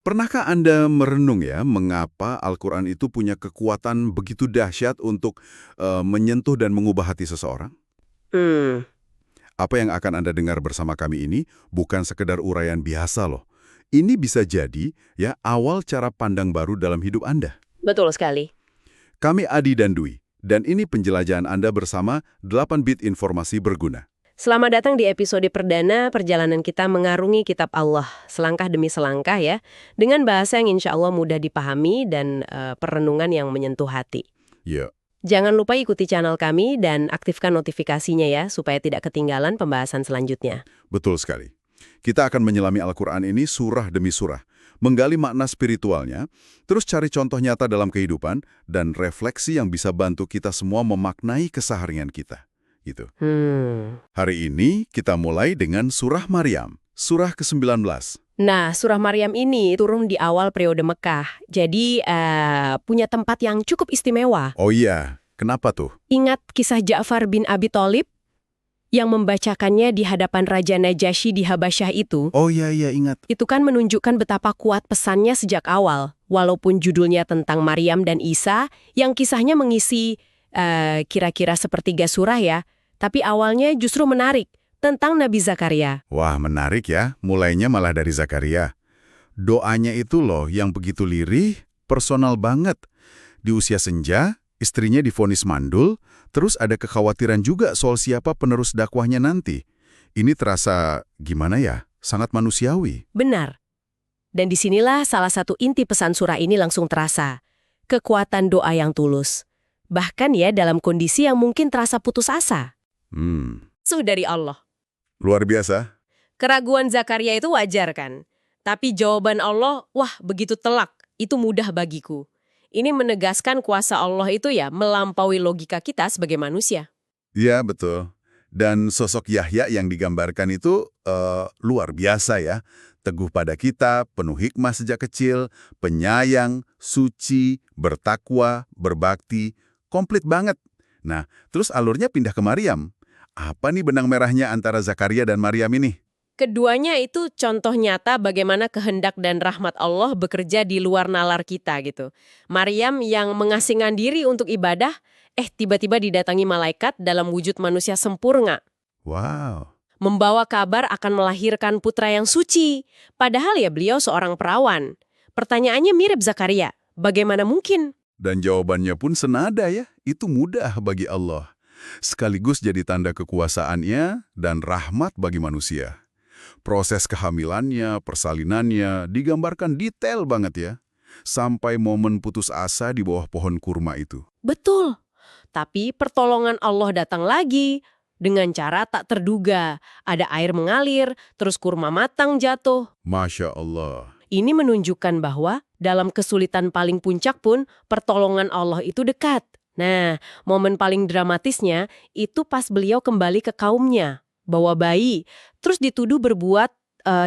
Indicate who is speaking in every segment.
Speaker 1: Pernahkah Anda merenung ya, mengapa Al-Quran itu punya kekuatan begitu dahsyat untuk menyentuh dan mengubah hati seseorang?
Speaker 2: Hmm,
Speaker 1: Apa yang akan Anda dengar bersama kami ini bukan sekedar uraian biasa loh. Ini bisa jadi ya awal cara pandang baru dalam hidup Anda.
Speaker 2: betul sekali.
Speaker 1: Kami Adi dan Dwi, dan ini penjelajahan Anda bersama 8 bit informasi berguna.
Speaker 2: Selamat datang di episode perdana perjalanan kita mengarungi kitab Allah, selangkah demi selangkah ya, dengan bahasa yang insya Allah mudah dipahami dan perenungan yang menyentuh hati.
Speaker 1: Ya,
Speaker 2: Jangan lupa ikuti channel kami dan aktifkan notifikasinya ya, supaya tidak ketinggalan pembahasan selanjutnya.
Speaker 1: betul sekali. Kita akan menyelami Al-Quran ini surah demi surah, menggali makna spiritualnya, terus cari contoh nyata dalam kehidupan, dan refleksi yang bisa bantu kita semua memaknai keseharian kita. Gitu. Hari ini kita mulai dengan surah Maryam, surah ke-19.
Speaker 2: Nah, surah Maryam ini turun di awal periode Mekah, jadi punya tempat yang cukup istimewa.
Speaker 1: Oh iya, kenapa tuh?
Speaker 2: Ingat kisah Ja'far bin Abi Thalib yang membacakannya di hadapan Raja Najasyi di Habasyah itu?
Speaker 1: Oh iya, ingat.
Speaker 2: Itu kan menunjukkan betapa kuat pesannya sejak awal. Walaupun judulnya tentang Maryam dan Isa, yang kisahnya mengisi kira-kira sepertiga surah ya, tapi awalnya justru menarik, tentang Nabi Zakaria.
Speaker 1: Wah, menarik ya, mulainya malah dari Zakaria. Doanya itu loh yang begitu lirih, personal banget. Di usia senja, istrinya divonis mandul, terus ada kekhawatiran juga soal siapa penerus dakwahnya nanti. Ini terasa, gimana ya, sangat manusiawi.
Speaker 2: Benar. Dan disinilah salah satu inti pesan surah ini langsung terasa. Kekuatan doa yang tulus. Bahkan ya dalam kondisi yang mungkin terasa putus asa. Dari Allah.
Speaker 1: Luar biasa.
Speaker 2: Keraguan Zakaria itu wajar kan? Tapi jawaban Allah, wah begitu telak, itu mudah bagiku. Ini menegaskan kuasa Allah itu ya melampaui logika kita sebagai manusia.
Speaker 1: Iya, betul. Dan sosok Yahya yang digambarkan itu luar biasa ya. Teguh pada kitab, penuh hikmah sejak kecil, penyayang, suci, bertakwa, berbakti, komplit banget. Nah, terus alurnya pindah ke Maryam. Apa nih benang merahnya antara Zakaria dan Maryam ini?
Speaker 2: Keduanya itu contoh nyata bagaimana kehendak dan rahmat Allah bekerja di luar nalar kita gitu. Maryam yang mengasingkan diri untuk ibadah, tiba-tiba didatangi malaikat dalam wujud manusia sempurna.
Speaker 1: Wow.
Speaker 2: Membawa kabar akan melahirkan putra yang suci. Padahal ya beliau seorang perawan. Pertanyaannya mirip Zakaria, bagaimana mungkin?
Speaker 1: Dan jawabannya pun senada ya, itu mudah bagi Allah. Sekaligus jadi tanda kekuasaannya dan rahmat bagi manusia. Proses kehamilannya, persalinannya digambarkan detail banget ya. Sampai momen putus asa di bawah pohon kurma itu.
Speaker 2: Betul. Tapi pertolongan Allah datang lagi dengan cara tak terduga. Ada air mengalir, terus kurma matang jatuh.
Speaker 1: Masya Allah.
Speaker 2: Ini menunjukkan bahwa dalam kesulitan paling puncak pun pertolongan Allah itu dekat. Nah, momen paling dramatisnya itu pas beliau kembali ke kaumnya, bawa bayi, terus dituduh berbuat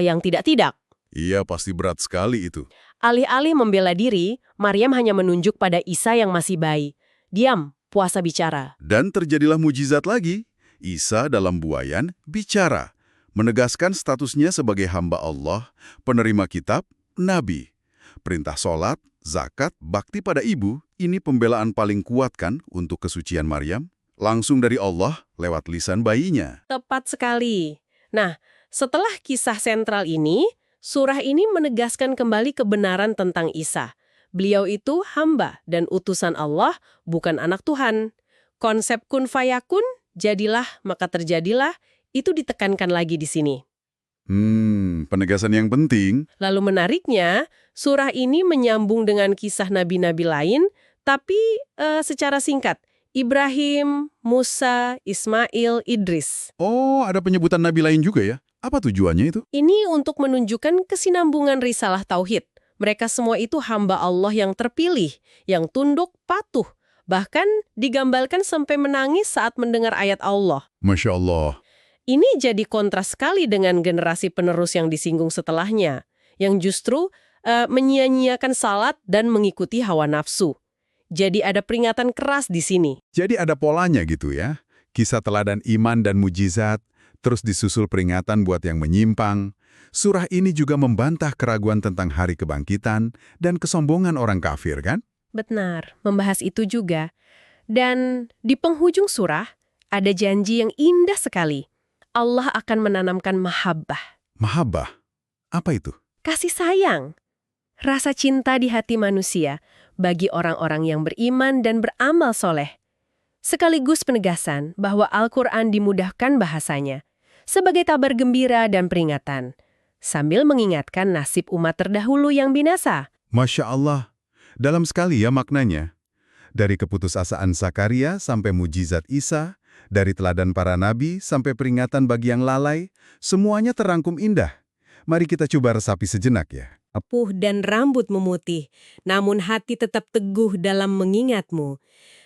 Speaker 2: yang tidak-tidak.
Speaker 1: Iya, pasti berat sekali itu.
Speaker 2: Alih-alih membela diri, Maryam hanya menunjuk pada Isa yang masih bayi. Diam, puasa bicara.
Speaker 1: Dan terjadilah mujizat lagi. Isa dalam buayan bicara, menegaskan statusnya sebagai hamba Allah, penerima kitab, nabi. Perintah sholat, zakat, bakti pada ibu, ini pembelaan paling kuat kan untuk kesucian Maryam? Langsung dari Allah lewat lisan bayinya.
Speaker 2: Tepat sekali. Nah, setelah kisah sentral ini, surah ini menegaskan kembali kebenaran tentang Isa. Beliau itu hamba dan utusan Allah, bukan anak Tuhan. Konsep kun fayakun, jadilah maka terjadilah, itu ditekankan lagi di sini.
Speaker 1: Penegasan yang penting.
Speaker 2: Lalu menariknya, surah ini menyambung dengan kisah nabi-nabi lain, tapi secara singkat. Ibrahim, Musa, Ismail, Idris.
Speaker 1: Oh, ada penyebutan nabi lain juga ya? Apa tujuannya itu?
Speaker 2: Ini untuk menunjukkan kesinambungan risalah tauhid. Mereka semua itu hamba Allah yang terpilih, yang tunduk, patuh. Bahkan digambarkan sampai menangis saat mendengar ayat Allah.
Speaker 1: Masya Allah.
Speaker 2: Ini jadi kontras sekali dengan generasi penerus yang disinggung setelahnya, yang justru menyia-nyiakan salat dan mengikuti hawa nafsu. Jadi ada peringatan keras di sini.
Speaker 1: Jadi ada polanya gitu ya. Kisah teladan iman dan mujizat, terus disusul peringatan buat yang menyimpang. Surah ini juga membantah keraguan tentang hari kebangkitan dan kesombongan orang kafir, kan?
Speaker 2: Benar, membahas itu juga. Dan di penghujung surah, ada janji yang indah sekali. Allah akan menanamkan mahabbah,
Speaker 1: Mahabbah. Apa itu?
Speaker 2: kasih sayang, rasa cinta di hati manusia bagi orang-orang yang beriman dan beramal soleh. Sekaligus penegasan bahwa Al-Quran dimudahkan bahasanya, sebagai kabar gembira dan peringatan, sambil mengingatkan nasib umat terdahulu yang binasa.
Speaker 1: Masya Allah. Dalam sekali ya maknanya. Dari keputusasaan Zakaria sampai mujizat Isa, dari teladan para nabi sampai peringatan bagi yang lalai, semuanya terangkum indah. Mari kita coba resapi sejenak ya.
Speaker 2: Puh dan rambut memutih, namun hati tetap teguh dalam mengingatmu.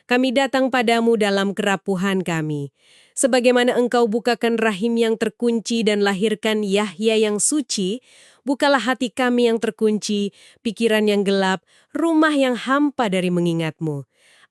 Speaker 2: Kami datang padamu dalam kerapuhan kami. Sebagaimana engkau bukakan rahim yang terkunci dan lahirkan Yahya yang suci, bukalah hati kami yang terkunci, pikiran yang gelap, rumah yang hampa dari mengingatmu.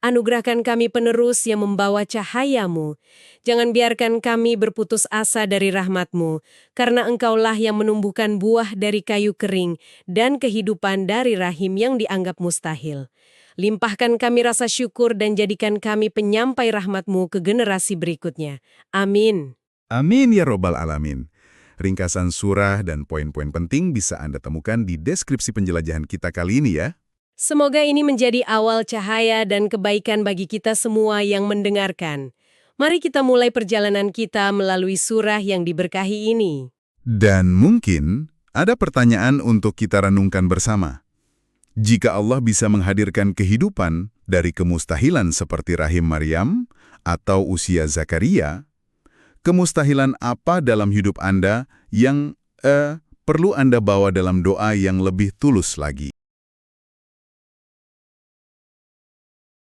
Speaker 2: Anugerahkan kami penerus yang membawa cahayamu. Jangan biarkan kami berputus asa dari rahmatmu, karena engkaulah yang menumbuhkan buah dari kayu kering dan kehidupan dari rahim yang dianggap mustahil. Limpahkan kami rasa syukur dan jadikan kami penyampai rahmatmu ke generasi berikutnya. Amin.
Speaker 1: Amin ya robbal alamin. Ringkasan surah dan poin-poin penting bisa Anda temukan di deskripsi penjelajahan kita kali ini ya.
Speaker 2: Semoga ini menjadi awal cahaya dan kebaikan bagi kita semua yang mendengarkan. Mari kita mulai perjalanan kita melalui surah yang diberkahi ini.
Speaker 1: Dan mungkin ada pertanyaan untuk kita renungkan bersama. Jika Allah bisa menghadirkan kehidupan dari kemustahilan seperti rahim Maryam atau usia Zakaria, kemustahilan apa dalam hidup Anda yang perlu Anda bawa dalam doa yang lebih tulus lagi?